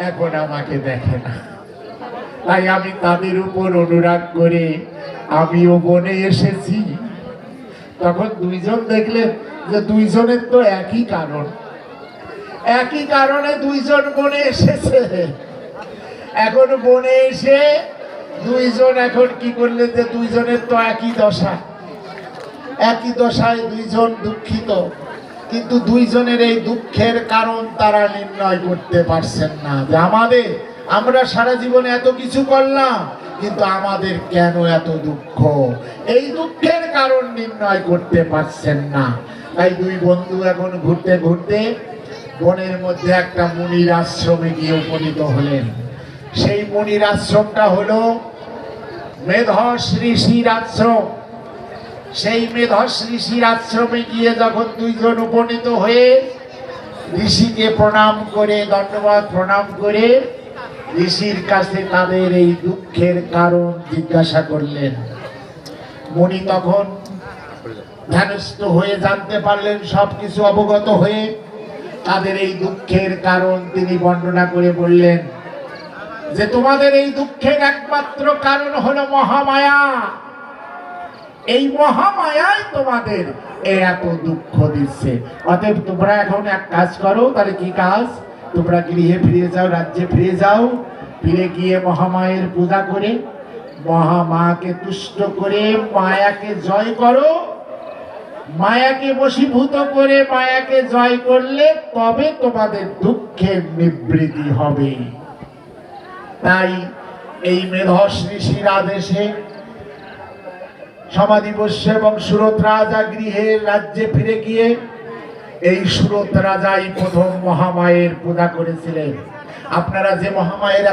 এখন আমাকে দেখে না। তাই আমি তাদের উপর অনুরাগ করে আমিও বনে এসেছি। তখন দুইজন দেখলেন যে দুইজনের তো একই কারণ, একই কারণে দুইজন বনে এসেছে। এখন বনে এসে দুইজন এখন কি করলেন যে দুইজনের তো একই দশা, একই দশায় দুইজন দুঃখিত, কিন্তু দুইজনের এই দুঃখের কারণ তারা নির্ণয় করতে পারছেন না। যে আমরা সারা জীবনে এত কিছু করলাম, কিন্তু আমাদের কেন এত দুঃখ, এই দুঃখের কারণ নির্ণয় করতে পারছেন না। তাই দুই বন্ধু এখন ঘুরতে ঘুরতে বনের মধ্যে একটা মুনির আশ্রমে গিয়ে উপনীত হলেন। সেই মুনির আশ্রমটা হলো মেধস ঋষির আশ্রম। সেই মেধস ঋষির আশ্রমে গিয়ে যখন দুইজন উপনীত হয়ে ঋষিকে প্রণাম করে, দণ্ডবাদ প্রণাম করে ঋষির কাছে তাদের এই দুঃখের কারণ জিজ্ঞাসা করলেন। মুনি তখন ধ্যানস্থ হয়ে জানতে পারলেন, সবকিছু অবগত হয়ে তাদের এই দুঃখের কারণ তিনি বর্ণনা করে বললেন যে তোমাদের এই দুঃখের একমাত্র কারণ হলো মহামায়া। এই মহামায়াই তোমাদের এত দুঃখ দিচ্ছে। অতএব তোমরা এখন এক কাজ করো। তাহলে কি কাজ? তোমরা গৃহে ফিরে যাও, রাজ্যে ফিরে যাও, ফিরে গিয়ে মহামায়ের পূজা করে মহামাকে তুষ্ট করে মায়াকে জয় করো। মায়াকে বশীভূত করে মায়াকে জয় করলে তবে তোমাদের দুঃখের নিবৃত্তি হবে। তাই এই মেধস ঋষির আদেশে সমাধিবস্য এবং সুরত রাজা গৃহের রাজ্যে ফিরে গিয়ে এই সুরত রাজাই প্রথম মহামায়ের পূজা করেছিলেন। আপনারা যে মহামায়ের এখন